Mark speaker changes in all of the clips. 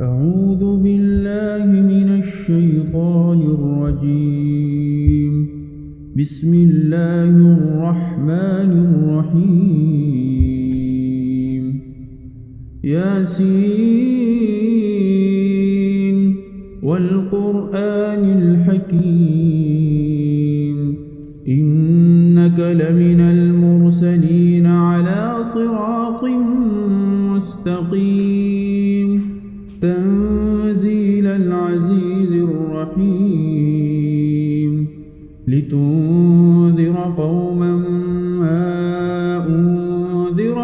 Speaker 1: أعوذ بالله من الشيطان الرجيم. بسم الله الرحمن الرحيم. ياسين والقرآن الحكيم إنك لمن المرسلين على صراط مستقيم تنزيل العزيز الرحيم لتنذر قوما ما أنذر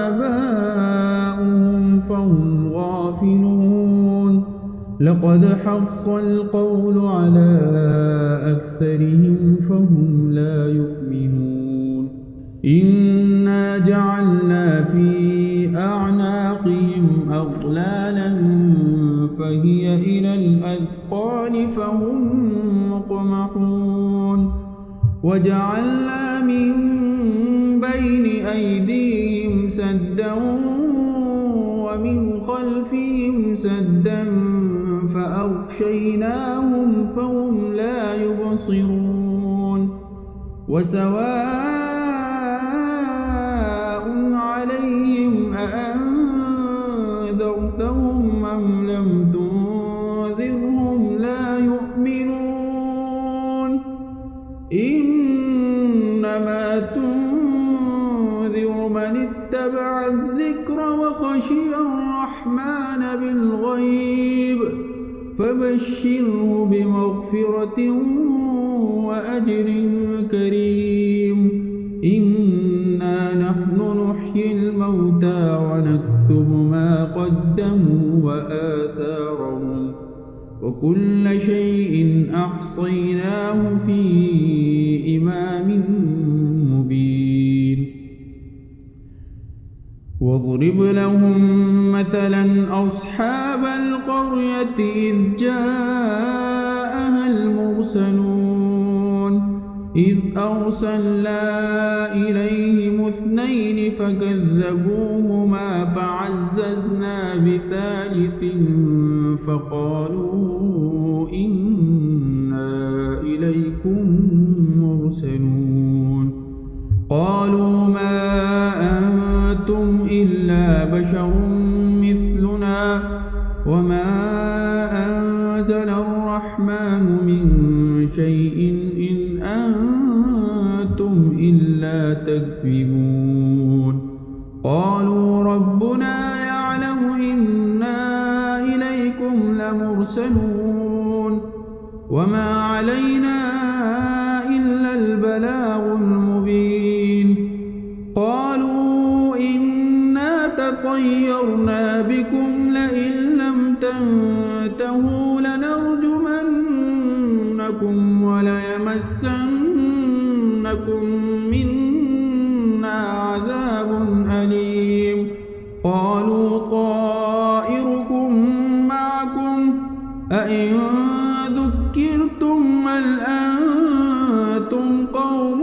Speaker 1: آباؤهم فهم غافلون لقد حق القول على أكثرهم فهم لا يؤمنون إنا جعلنا في أعناقهم أغلالا فهي إلى الأذقان فهم مقمحون وجعلنا من بين أيديهم سدا ومن خلفهم سدا فأغشيناهم فهم لا يبصرون وسواء عليهم أأنذرتهم أم لم تنذرهم لا يؤمنون إنما تنذر من اتبع الذكر وخشي الرحمن بالغيب فبشره بمغفرة وأجر كريم إنا نحن نحيي الموتى ونكتب ما قدموا وآثارهم وكل شيء أحصيناه في إمام مبين واضرب لهم مثلا أصحاب القرية إذ جاءها المرسلون إذ أرسلنا إليهم اثنين فكذبوهما فعززنا بثالث فقالوا إنا إليكم مرسلون قالوا ما أنتم إلا بشر مثلنا وما أنزل الرحمن من شيء إن أنتم إلا تكذبون قالوا ربنا يعلم إنا إليكم لمرسلون وما علينا إلا البلاغ المبين قالوا إنا تطيرنا بكم لئن لم تنتهوا لنرجمنكم وليمسنكم منا عذاب أليم قالوا طائركم معكم أئن ذكرتم بل أنتم قوم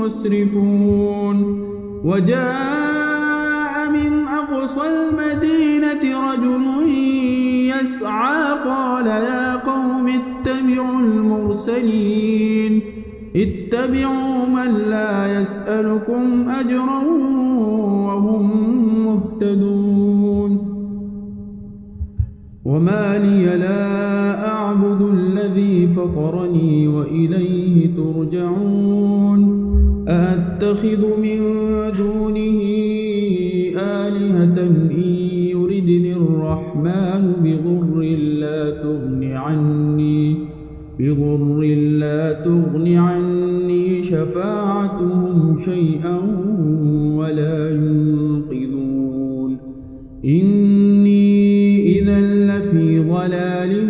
Speaker 1: مسرفون وجاء من أقصى المدينة رجل يسعى قال يا قوم اتبعوا المرسلين اتبعوا من لا يسألكم أجرا وهم مهتدون وما لي لا أعبد الذي فطرني وإليه ترجعون أأتخذ من دونه آلهة إن يردني الرحمن بضر لا تغن عني شفاعتهم شيئا ولا ينقذون إني إذا لفي ضلال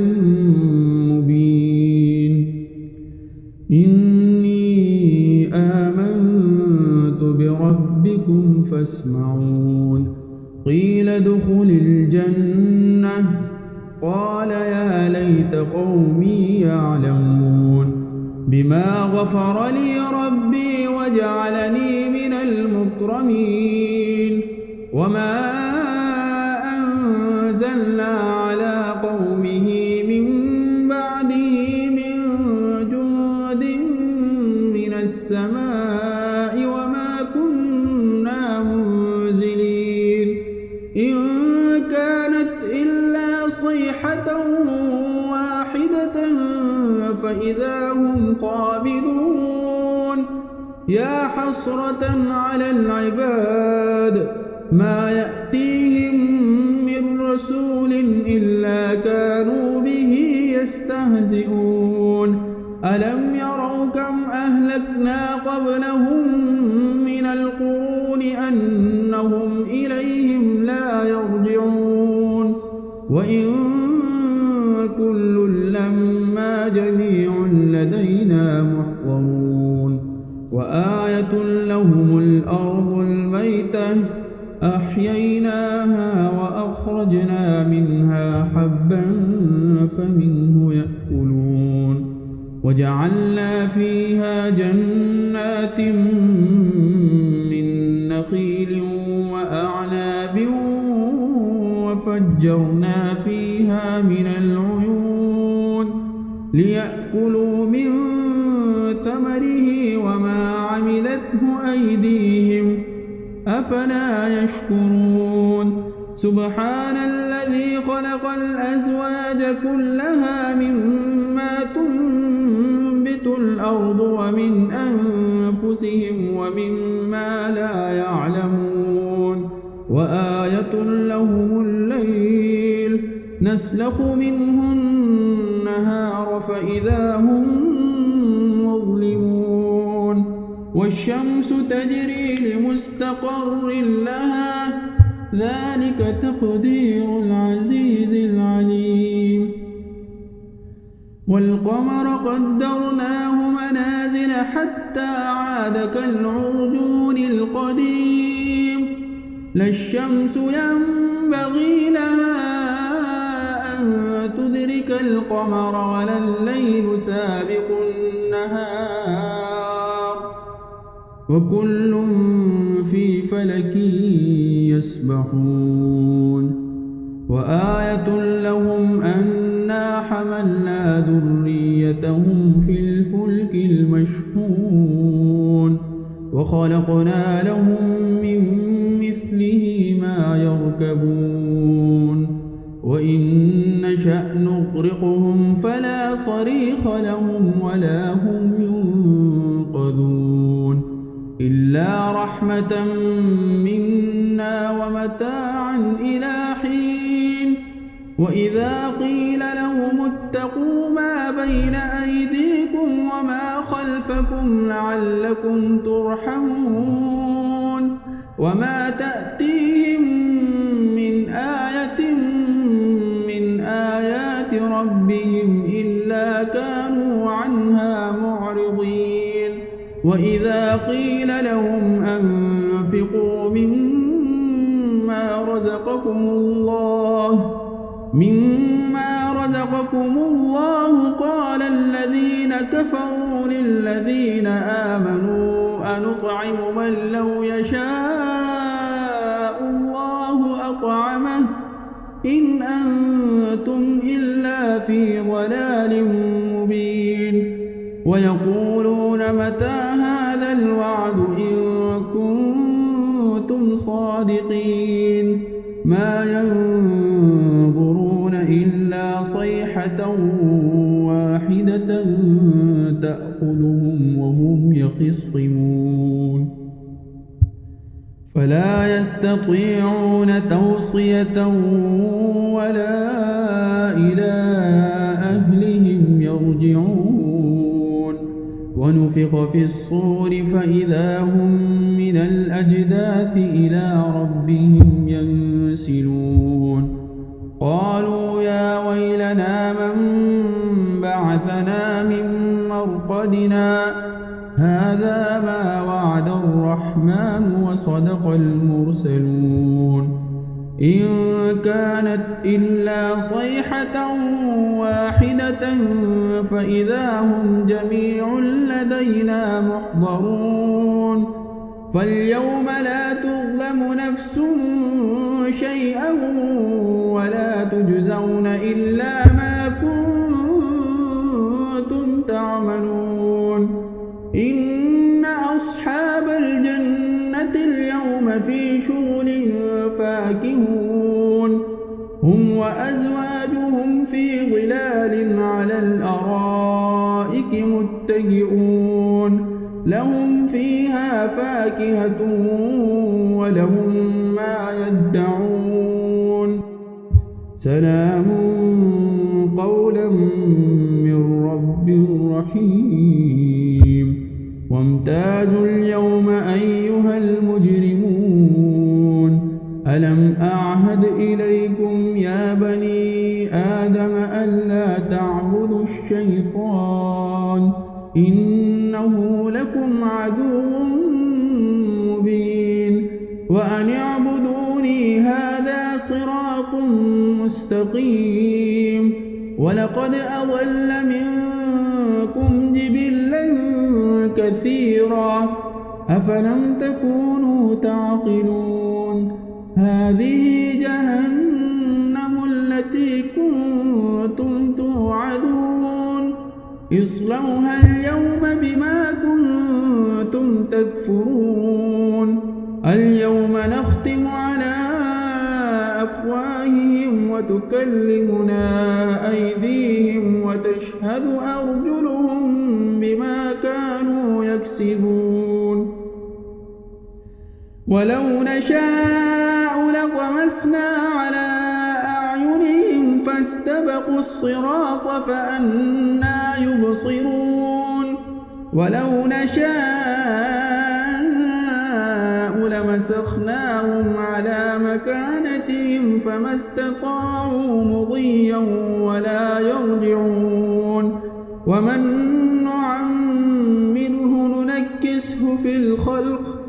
Speaker 1: مبين إني آمنت بربكم فاسمعون قيل ادخل الجنة قال يا ليت قومي يعلمون بما غفر لي ربي وجعلني من المكرمين وما أنزل أرسلنا على قومه من بعده من جند من السماء وما كنا منزلين إن كانت إلا صيحة واحدة فإذا هم خامدون يا حسرة على العباد ما يأتيهم من رسول إلا كانوا به يستهزئون ألم يروا كم أهلكنا قبلهم من القرون أنهم إليهم لا يرجعون وإن كل لما جميع لدينا محضرون وآية لهم الأرض الميتة أحييناها وأخرجنا منها حبا فمنه يأكلون وجعلنا فيها جنات من نخيل وأعناب وفجرنا فيها من العيون ليأكلوا من ثمره وما عملته أيديهم أفلا يشكرون سبحان الذي خلق الأزواج كلها مما تنبت الأرض ومن أنفسهم ومما لا يعلمون وآية لهم الليل نسلخ منه النهار فإذا هم مظلمون والشمس تجري لمستقر لها ذلك تقدير العزيز العليم والقمر قدرناه منازل حتى عاد كالعرجون القديم لا الشمس ينبغي لها أن تدرك القمر ولا الليل سابق النهار وكل في فلك يسبحون وآية لهم أنا حملنا ذريتهم في الفلك المشحون وخلقنا لهم من مثله ما يركبون وإن نشأ نغرقهم فلا صريخ لهم ولا هم ينقذون إلا رحمة منا ومتاعا إلى حين وإذا قيل لهم اتقوا ما بين أيديكم وما خلفكم لعلكم ترحمون وما تأتيهم من آية من آيات ربهم إلا كانوا عنها معرضين وإذا قيل لهم أنفقوا مما رزقكم الله قال الذين كفروا للذين آمنوا أنطعم من لو يشاء الله أطعمه إن أنتم إلا في ضلال مبين ويقولون متى هذا الوعد إن كنتم صادقين ما ينظرون إلا صيحة واحدة تأخذهم وهم يخصمون فلا يستطيعون توصية ولا إلى أهلهم يرجعون ونفخ في الصور فإذا هم من الأجداث إلى ربهم ينسلون قالوا يا ويلنا من بعثنا من مرقدنا هذا ما وعد الرحمن وصدق المرسلون إن كانت إلا صيحة واحدة فإذا هم جميع لدينا محضرون فاليوم لا تظلم نفس شيئا ولا تجزون إلا ما كنتم تعملون إن أصحاب الجنة اليوم في شغل فاكهون هم وأزواجهم في ظلال على الأرائك متكئون لهم فيها فاكهة ولهم ما يدعون سلام قولا من رب رحيم وامتازوا اليوم أيها المجرمون ألم أعهد إليكم يا بني آدم ألا تعبدوا الشيطان إنه لكم عدو مبين وأن اعبدوني هذا صراط مستقيم ولقد أضل منكم جبلا كثيرا أفلم تكونوا تعقلون هذه جهنم التي كنتم توعدون اصلوها اليوم بما كنتم تكفرون اليوم نختم على أفواههم وتكلمنا أيديهم وتشهد أرجلهم بما كانوا يكسبون ولو نشاء لطمسنا على أعينهم فاستبقوا الصراط فأنى يبصرون ولو نشاء لمسخناهم على مكانتهم فما استطاعوا مضيا ولا يرجعون ومن نعمره ننكسه في الخلق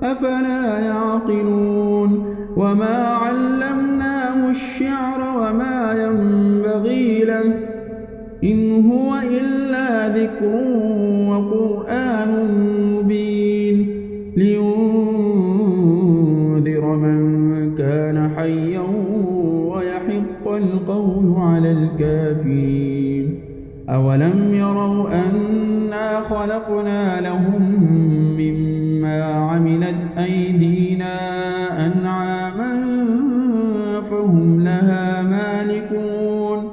Speaker 1: أفلا يعقلون وما علمناه الشعر وما ينبغي له إن هو إلا ذكر وقرآن مبين لينذر من كان حيا ويحق القول على الكافرين أولم يروا أنا خلقنا لهم مما عملت أيدينا أنعاما فهم لها مالكون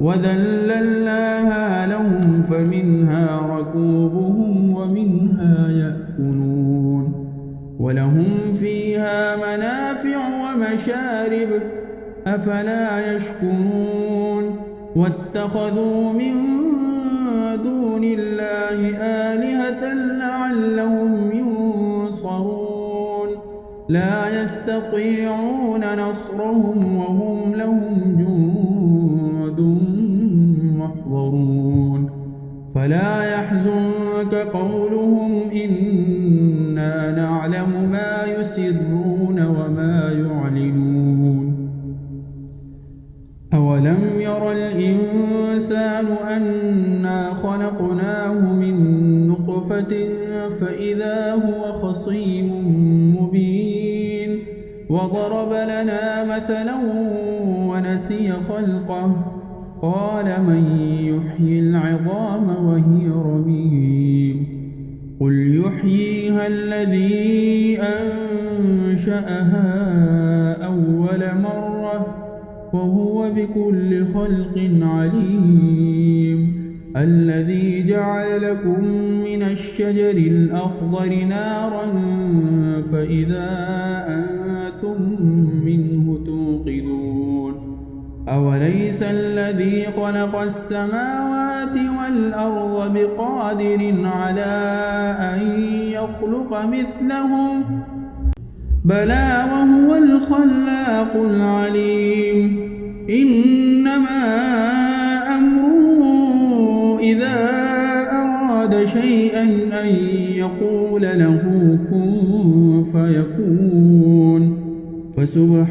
Speaker 1: وذللناها لهم فمنها ركوبهم ومنها يأكلون ولهم فيها منافع ومشارب أفلا يشكرون واتخذوا من دون الله آلهة لعلهم ينصرون لا يستطيعون نصرهم وهم لهم جند محضرون فلا يحزنك قولهم إنا نعلم ما يسرون وما يعلنون أولم ير الإنسان أنا خلقناه من نطفة فإذا هو خصيم مبين وضرب لنا مثلا ونسي خلقه قال من يحيي العظام وهي رميم قل يحييها الذي أنشأها أول مرة وهو بكل خلق عليم الذي جعل لكم من الشجر الأخضر نارا فإذا أنتم منه توقدون أوليس الذي خلق السماوات والأرض بقادر على أن يخلق مثلهم بلى وهو الخلاق العليم إنما أمره إذا أراد شيئا أن يقول له كن فيكون فسبحان